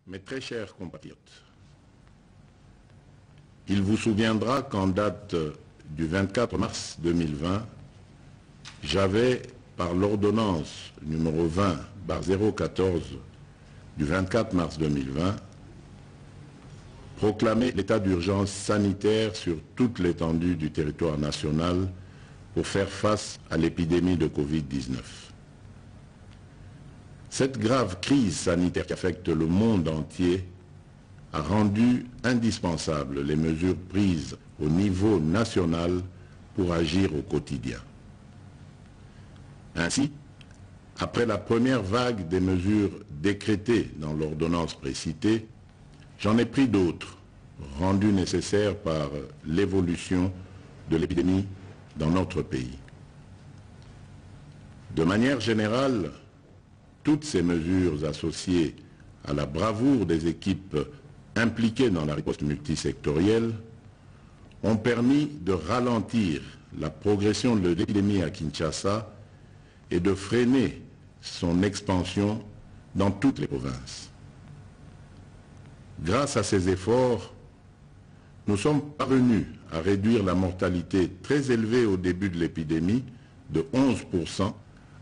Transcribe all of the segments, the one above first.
Mes très chers compatriotes, il vous souviendra qu'en date du 24 mars 2020, j'avais, par l'ordonnance numéro 20/014 du 24 mars 2020, proclamé l'état d'urgence sanitaire sur toute l'étendue du territoire national pour faire face à l'épidémie de Covid-19. Cette grave crise sanitaire qui affecte le monde entier a rendu indispensables les mesures prises au niveau national pour agir au quotidien. Ainsi, après la première vague des mesures décrétées dans l'ordonnance précitée, j'en ai pris d'autres, rendues nécessaires par l'évolution de l'épidémie dans notre pays. De manière générale, toutes ces mesures associées à la bravoure des équipes impliquées dans la riposte multisectorielle ont permis de ralentir la progression de l'épidémie à Kinshasa et de freiner son expansion dans toutes les provinces. Grâce à ces efforts, nous sommes parvenus à réduire la mortalité très élevée au début de l'épidémie de 11%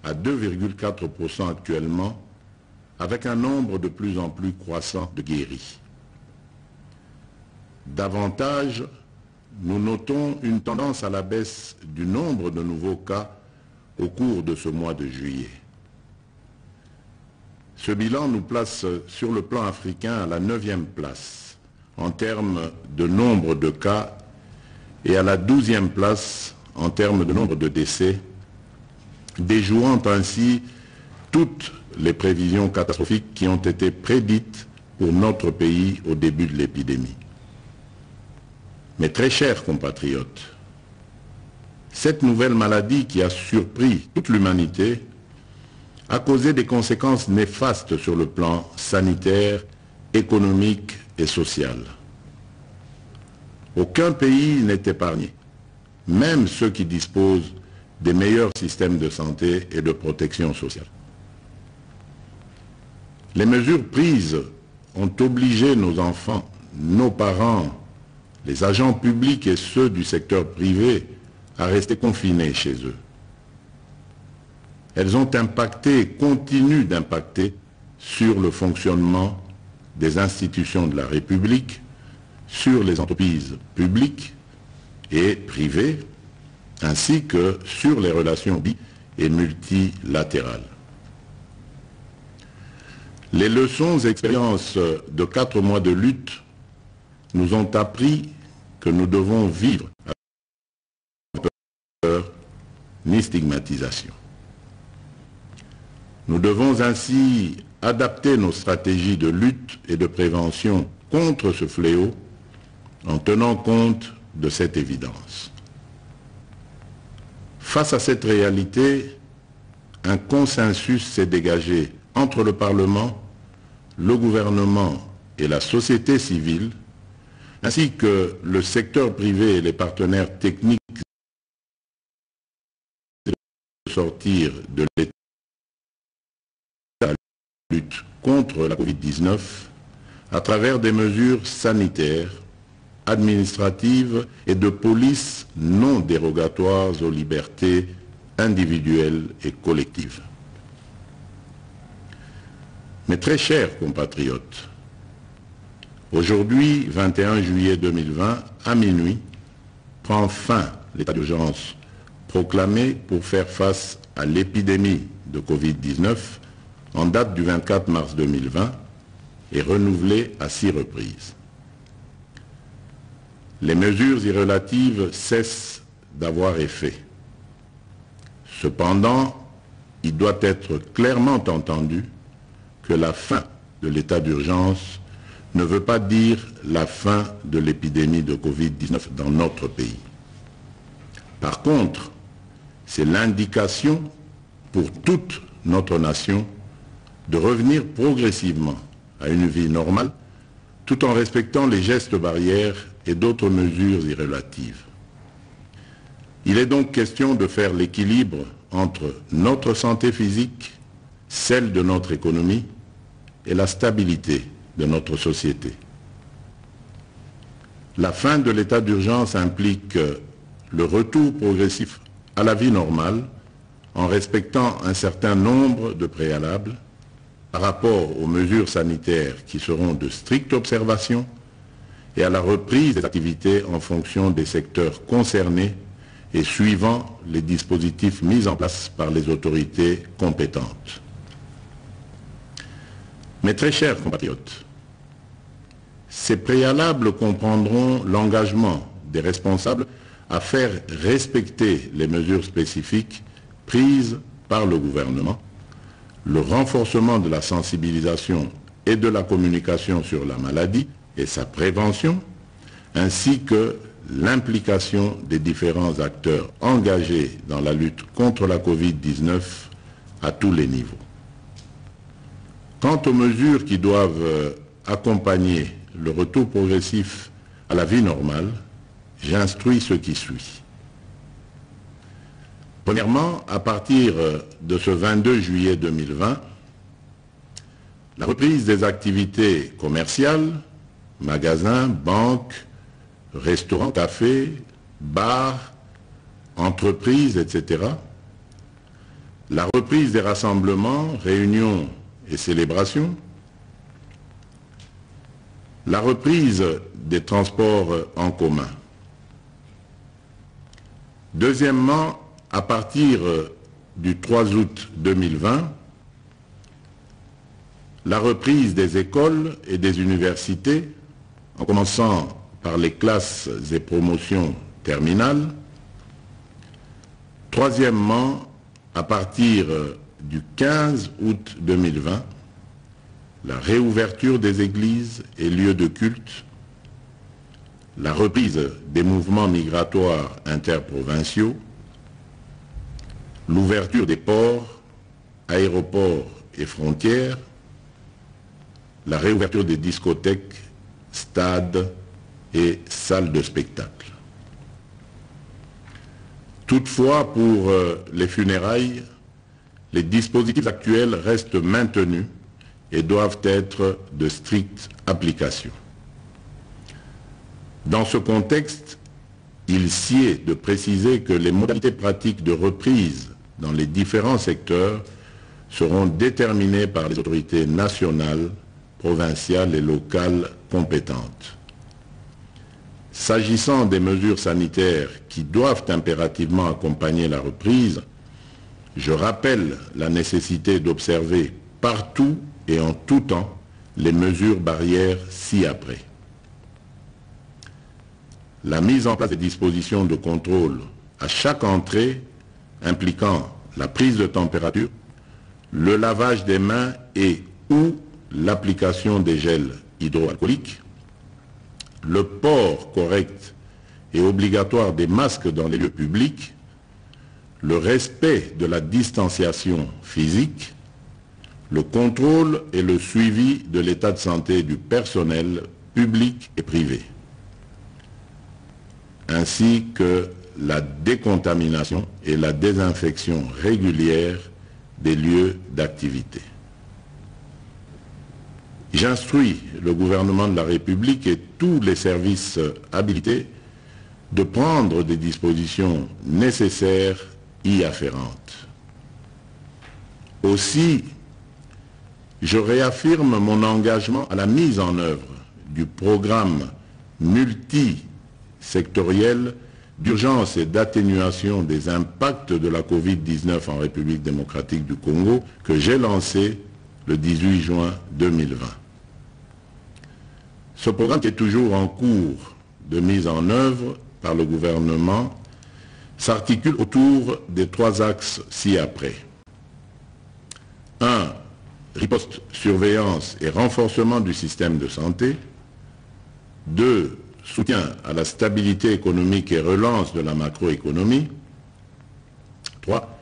à 2,4% actuellement, avec un nombre de plus en plus croissant de guéris. Davantage, nous notons une tendance à la baisse du nombre de nouveaux cas au cours de ce mois de juillet. Ce bilan nous place sur le plan africain à la 9e place en termes de nombre de cas et à la 12e place en termes de nombre de décès, déjouant ainsi toutes les prévisions catastrophiques qui ont été prédites pour notre pays au début de l'épidémie. Mes très chers compatriotes, cette nouvelle maladie qui a surpris toute l'humanité a causé des conséquences néfastes sur le plan sanitaire, économique et social. Aucun pays n'est épargné, même ceux qui disposent des meilleurs systèmes de santé et de protection sociale. Les mesures prises ont obligé nos enfants, nos parents, les agents publics et ceux du secteur privé à rester confinés chez eux. Elles ont impacté et continuent d'impacter sur le fonctionnement des institutions de la République, sur les entreprises publiques et privées, ainsi que sur les relations bi- et multilatérales. Les leçons et expériences de 4 mois de lutte nous ont appris que nous devons vivre avec peur ni stigmatisation. Nous devons ainsi adapter nos stratégies de lutte et de prévention contre ce fléau en tenant compte de cette évidence. Face à cette réalité, un consensus s'est dégagé entre le Parlement, le gouvernement et la société civile, ainsi que le secteur privé et les partenaires techniques de sortir de l'état de lutte contre la Covid-19 à travers des mesures sanitaires, administratives et de police non dérogatoires aux libertés individuelles et collectives. Mes très chers compatriotes, aujourd'hui, 21 juillet 2020, à minuit, prend fin l'état d'urgence proclamé pour faire face à l'épidémie de Covid-19 en date du 24 mars 2020 et renouvelé à 6 reprises. Les mesures y relatives cessent d'avoir effet. Cependant, il doit être clairement entendu que la fin de l'état d'urgence ne veut pas dire la fin de l'épidémie de Covid-19 dans notre pays. Par contre, c'est l'indication pour toute notre nation de revenir progressivement à une vie normale tout en respectant les gestes barrières et d'autres mesures y relatives. Il est donc question de faire l'équilibre entre notre santé physique, celle de notre économie et la stabilité de notre société. La fin de l'état d'urgence implique le retour progressif à la vie normale en respectant un certain nombre de préalables par rapport aux mesures sanitaires qui seront de stricte observation et à la reprise des activités en fonction des secteurs concernés et suivant les dispositifs mis en place par les autorités compétentes. Mes très chers compatriotes, ces préalables comprendront l'engagement des responsables à faire respecter les mesures spécifiques prises par le gouvernement, le renforcement de la sensibilisation et de la communication sur la maladie et sa prévention, ainsi que l'implication des différents acteurs engagés dans la lutte contre la Covid-19 à tous les niveaux. Quant aux mesures qui doivent accompagner le retour progressif à la vie normale, j'instruis ce qui suit. Premièrement, à partir de ce 22 juillet 2020, la reprise des activités commerciales, magasins, banques, restaurants, cafés, bars, entreprises, etc. La reprise des rassemblements, réunions et célébrations. La reprise des transports en commun. Deuxièmement, à partir du 3 août 2020, la reprise des écoles et des universités, en commençant par les classes et promotions terminales. Troisièmement, à partir du 15 août 2020, la réouverture des églises et lieux de culte, la reprise des mouvements migratoires interprovinciaux, l'ouverture des ports, aéroports et frontières, la réouverture des discothèques, stades et salles de spectacle. Toutefois, pour les funérailles, les dispositifs actuels restent maintenus et doivent être de stricte application. Dans ce contexte, il sied de préciser que les modalités pratiques de reprise dans les différents secteurs seront déterminées par les autorités nationales, provinciales et locales compétentes. S'agissant des mesures sanitaires qui doivent impérativement accompagner la reprise, je rappelle la nécessité d'observer partout et en tout temps les mesures barrières ci-après. La mise en place des dispositions de contrôle à chaque entrée impliquant la prise de température, le lavage des mains et ou l'application des gels hydroalcooliques, le port correct et obligatoire des masques dans les lieux publics, le respect de la distanciation physique, le contrôle et le suivi de l'état de santé du personnel public et privé, ainsi que la décontamination et la désinfection régulière des lieux d'activité. J'instruis le gouvernement de la République et tous les services habilités de prendre des dispositions nécessaires y afférentes. Aussi, je réaffirme mon engagement à la mise en œuvre du programme multisectoriel d'urgence et d'atténuation des impacts de la Covid-19 en République démocratique du Congo que j'ai lancé le 18 juin 2020. Ce programme qui est toujours en cours de mise en œuvre par le gouvernement s'articule autour des 3 axes ci-après. 1. Riposte, surveillance et renforcement du système de santé. 2. Soutien à la stabilité économique et relance de la macroéconomie. 3.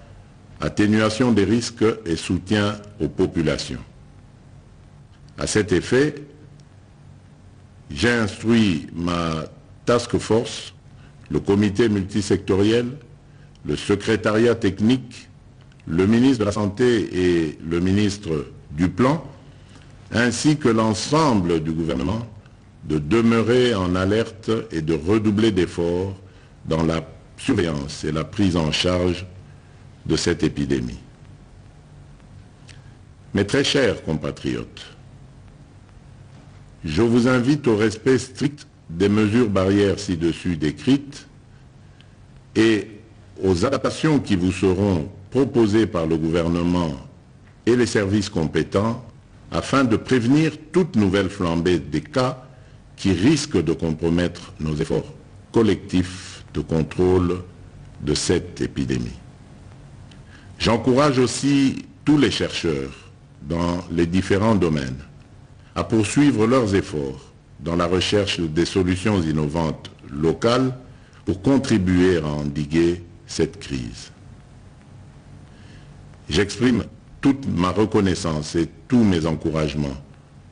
Atténuation des risques et soutien aux populations. À cet effet, j'ai instruit ma task force, le comité multisectoriel, le secrétariat technique, le ministre de la Santé et le ministre du Plan, ainsi que l'ensemble du gouvernement, de demeurer en alerte et de redoubler d'efforts dans la surveillance et la prise en charge de cette épidémie. Mes très chers compatriotes, je vous invite au respect strict des mesures barrières ci-dessus décrites et aux adaptations qui vous seront proposées par le gouvernement et les services compétents afin de prévenir toute nouvelle flambée des cas qui risquent de compromettre nos efforts collectifs de contrôle de cette épidémie. J'encourage aussi tous les chercheurs dans les différents domaines à poursuivre leurs efforts dans la recherche des solutions innovantes locales pour contribuer à endiguer cette crise. J'exprime toute ma reconnaissance et tous mes encouragements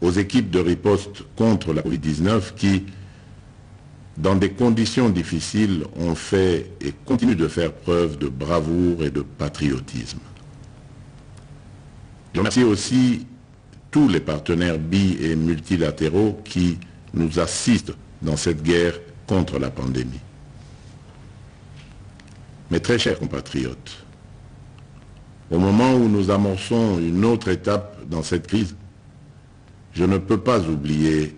aux équipes de riposte contre la Covid-19 qui, dans des conditions difficiles, ont fait et continuent de faire preuve de bravoure et de patriotisme. Je remercie aussi tous les partenaires bi- et multilatéraux qui nous assistent dans cette guerre contre la pandémie. Mes très chers compatriotes, au moment où nous amorçons une autre étape dans cette crise, je ne peux pas oublier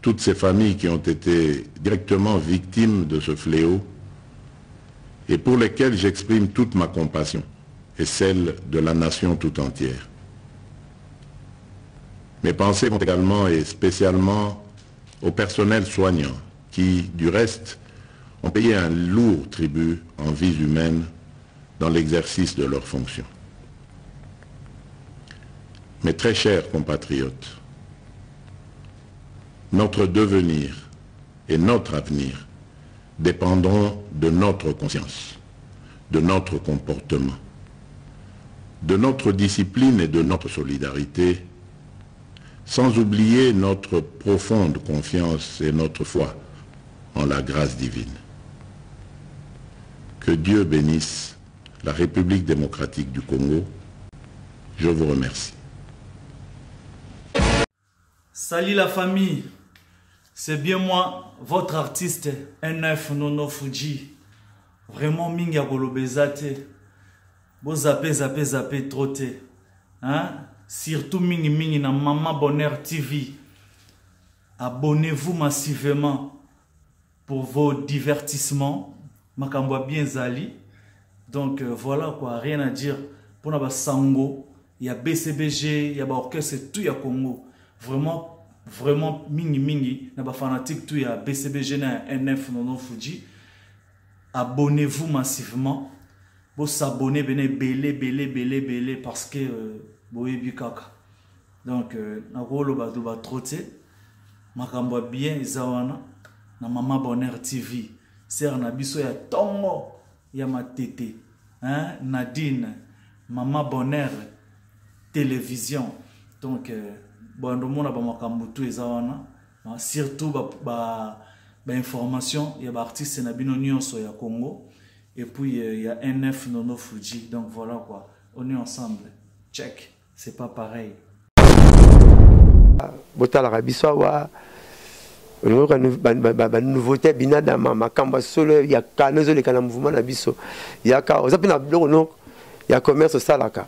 toutes ces familles qui ont été directement victimes de ce fléau et pour lesquelles j'exprime toute ma compassion et celle de la nation tout entière. Mes pensées vont également et spécialement au personnel soignant qui, du reste, ont payé un lourd tribut en vies humaines dans l'exercice de leurs fonctions. Mes très chers compatriotes, notre devenir et notre avenir dépendront de notre conscience, de notre comportement, de notre discipline et de notre solidarité, sans oublier notre profonde confiance et notre foi en la grâce divine. Que Dieu bénisse la République démocratique du Congo. Je vous remercie. Salut la famille, c'est bien moi, votre artiste NF Nono Fuji. Vraiment minga golobezate. Bo zappé troté. Hein? Surtout mingi na Mama Bonheur TV. Abonnez-vous massivement pour vos divertissements. Makamba bien zali. Donc voilà quoi, rien à dire. Pour la sango, il y a BCBG, il y a orchestre, tout il y a Congo. Vraiment mingi na ba fanatique tout il y a BCBG na NF Nono Fuji. Abonnez-vous massivement. Vous s'abonner belé parce que boyebi kaka. Donc na rolo ba troté makamba bien izawana na Mama Bonheur TV. Ser na biso ya tongo ya matete. Hein? Nadine, Mama Bonheur télévision. Donc bon monde ba makambo tout izawana. Surtout ba information il y a artiste na bino nyonso ya Congo. Et puis il y a NF Nono Fuji. Donc voilà quoi. On est ensemble. Check. C'est pas pareil. Bota la rabiso wa nouveauté binada makamba solo ya kanozo le kana mouvement na biso. Ya ka ozapi na bloko no ya commerce salaka.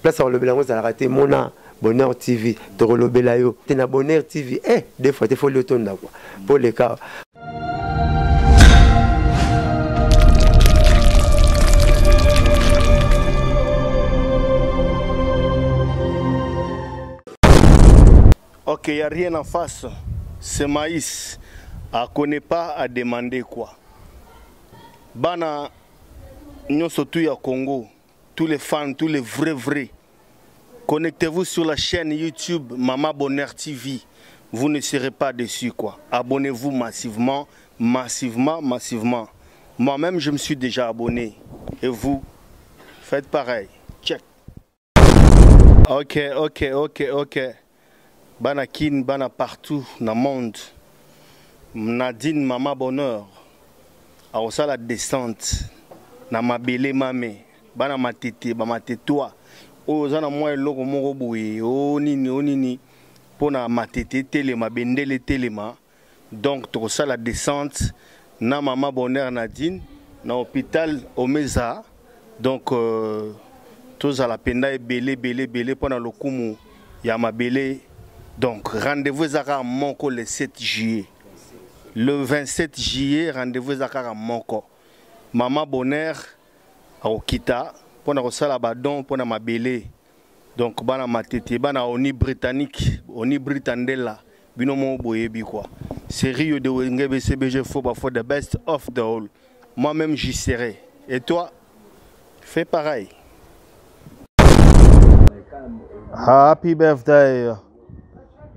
Place sur le belango za raté mona Bonheur TV to relobela yo. Te na Bonheur TV des fois te faut le tonda quoi. Pour les cas Ok, il n'y a rien en face. C'est maïs. On ne connaît pas à demander quoi. Bana, nous surtout au Congo, tous les fans, tous les vrais. Connectez-vous sur la chaîne YouTube Mama Bonheur TV. Vous ne serez pas déçus quoi. Abonnez-vous massivement. Moi-même, je me suis déjà abonné. Et vous, faites pareil. Check. Ok. Bana kin, bana partout dans le monde. Nadine, Mama Bonheur. A la descente. Na mabele mame. Bana matete, ba matetua. ozana moi eloko moko boye onini pona matete telema bendele telema donc to ça la descente na Maman Bonheur Nadine na hôpital Omeza donc tous à la penda belé pendant le kumu ya mabele donc rendez-vous à Monko le 7 juillet. Le 27 juillet, rendez-vous à Monko. Maman Bonheur à Okita, pour la badon, pour ma belé. Donc, bana matete, bana oni britannique, oni britandela, binomo boyebi quoi. C'est Rio de Wengebe CBG for the best of the whole. Moi-même j'y serai. Et toi, fais pareil. Happy birthday,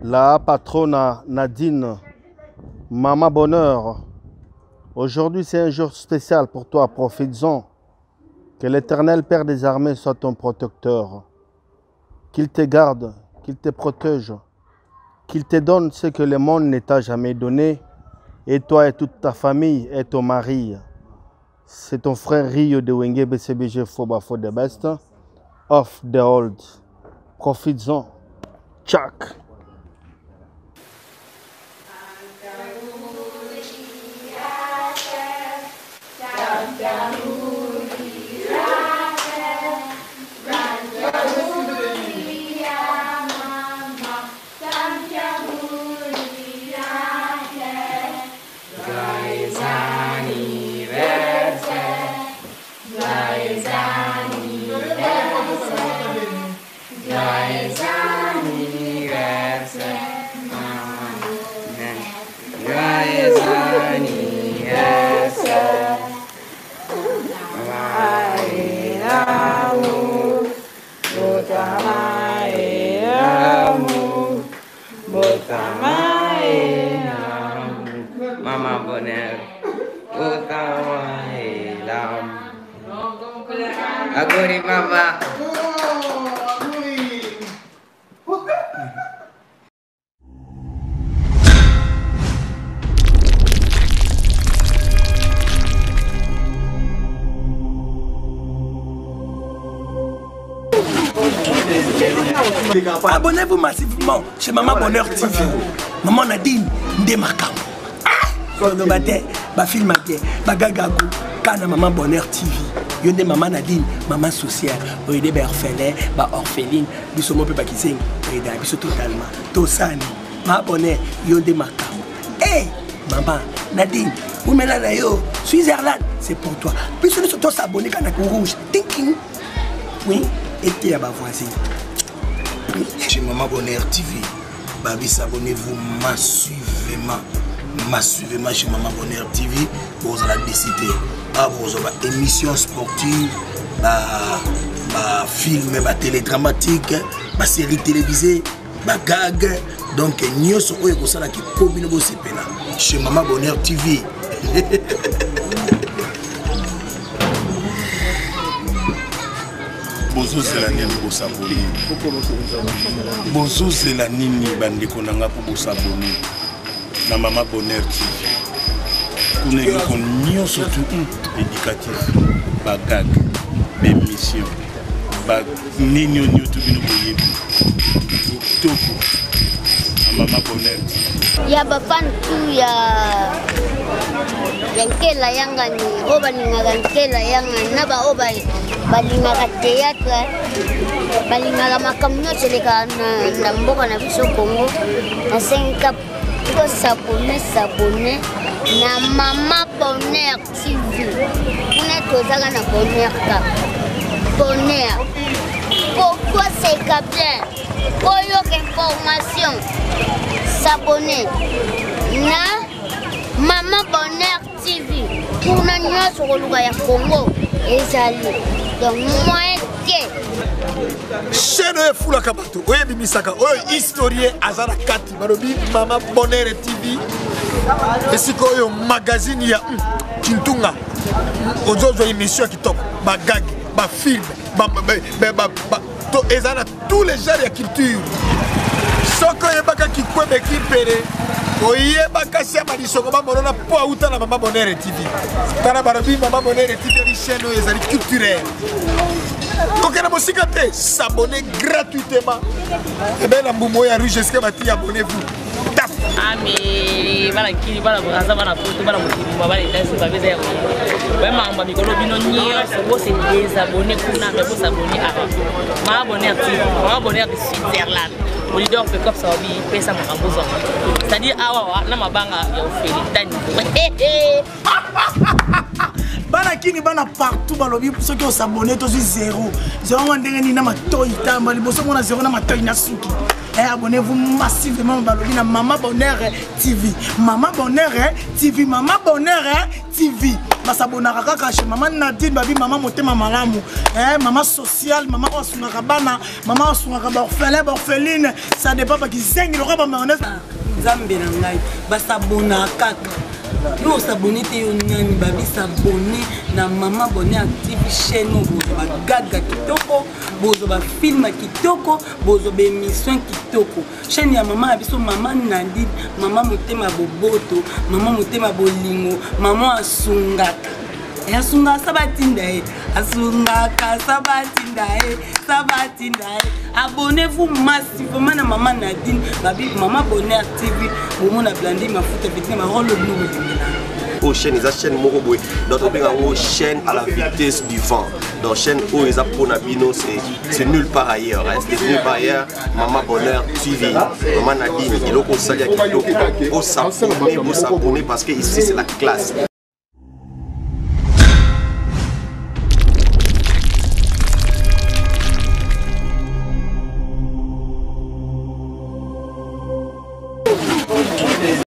la patronne Nadine. Maman Bonheur, aujourd'hui c'est un jour spécial pour toi, profites-en. Que l'Éternel Père des armées soit ton protecteur. Qu'il te garde, qu'il te protège, qu'il te donne ce que le monde ne t'a jamais donné, et toi et toute ta famille et ton mari. C'est ton frère Rio de Wengebe CBG for the best of the old. Profites-en. Tchac. Maman Bonheur, Agori Mama. Abonnez-vous massivement chez Maman Bonheur TV. Maman Nadine Ndemakam. Quand on film bagagago kana Maman Bonheur TV. Yonde Maman Nadine, Maman sociale, oyede orphelin, orpheline, biso mo pe pa kiseng, oyeda biso totalement. Tosani, Maman Bonheur, yonde makam. Eh, Maman Nadine, où me la yo, Switzerland, c'est pour toi. Biso nous tous s'abonner kana rouge. Thinking. Oui, et tu as ma voisine. Chez Maman Bonheur TV, Babi, abonnez-vous massivement. Massivement chez Maman Bonheur TV. Vous allez décider. Vous avez des émissions sportives, des films, des télédramatiques, des séries télévisées, des gags. Donc, nous sommes qui combinent vos CPNA chez Maman Bonheur TV. Bozo c'est la nini pour s'abonner. Bozo c'est la nini bande konanga pour s'abonner. Na Maman Bonheur TV. Qu'on nous surtout éducatif, bagag, émission, bag nini on YouTube nous voyez. Toko. Maman Bonheur. Ya bafan tu ya yankela yanga ni oba ni ngakela yanga na ba oba balinga ka théâtre balinga makamno seleka na mboka na biso Congo na 5 ko s'abonner na Maman Bonheur TV. On est tous na Bonheur Cap. Bonheur. Pourquoi c'est bien? Pour information, s'abonner na Maman Bonheur TV. Pour nous sur le Luga ya Congo et Zali. Donc moi chaîne Fula Kabato, oye bimisaka, oye historien azara kati, barobi Maman Bonheur TV. Et si koyo magazine ya Kintunga, ozozo émission qui top, ba gag, ba film, ezana tous les genres de culture. Soko yebaka kikwebe kipere, oyebaka siama lisoko ba morona po auta na Maman Bonheur TV. Tana barobi Maman Bonheur TV ni chaîne ezali culturelle. Kokena Mosika te, s'abonner gratuitement. Et bien la Moumo ya Rouge, est-ce que bati abonnez-vous? Tap. Ah mais voilà qui va la braza va la photo va la motiver va les danser va faire vraiment on va mikolo bino nyera faut se désabonner kuna mais faut s'abonner avant ma abonné à Switzerland au leader fait comme ça bi pesa makambozo c'est-à-dire awa na mabanga ya ofeli tani bana kini bana partout balobi ceux qui ont s'abonné tous 0 ndenge ni na matoi tamba liboso mona 0 na matoi na suki. Et abonnez-vous massivement balobi na Maman Bonheur TV. Maman Bonheur TV, Maman Bonheur TV. Basabonaka kaka chez Maman Nadine babi Maman Motema Malamu. Maman sociale, Maman osungaka bana, Maman osungaka ba orpheline, ça dépend pas qui zengi le roi mayonnaise. Nzambe na ngai basabonaka kaka. Nous s'abonner te babi s'abonner na Maman Bonheur TV chaîne bozo ba gaga kitoko bozo ba film kitoko bozo ba émission kitoko chaîne ya Maman abiso Maman Nandi Maman Motema Boboto Maman Motema Bolingo Maman asungaka asunga sabatinda asungaka sabatinda abonnez-vous massivement na Maman Nadine babi Maman Bonheur TV pour na blandi mafuta petit ma rôle bleu aux chaînes, les chaînes Moroboy, d'autres bien en chaîne à la vitesse du vent. Dans chaîne où ils apprennent à Bino, c'est nulle part ailleurs. C'est nulle part ailleurs. Maman Bonheur TV, Maman Nadine, il faut s'abonner parce que ici c'est la classe.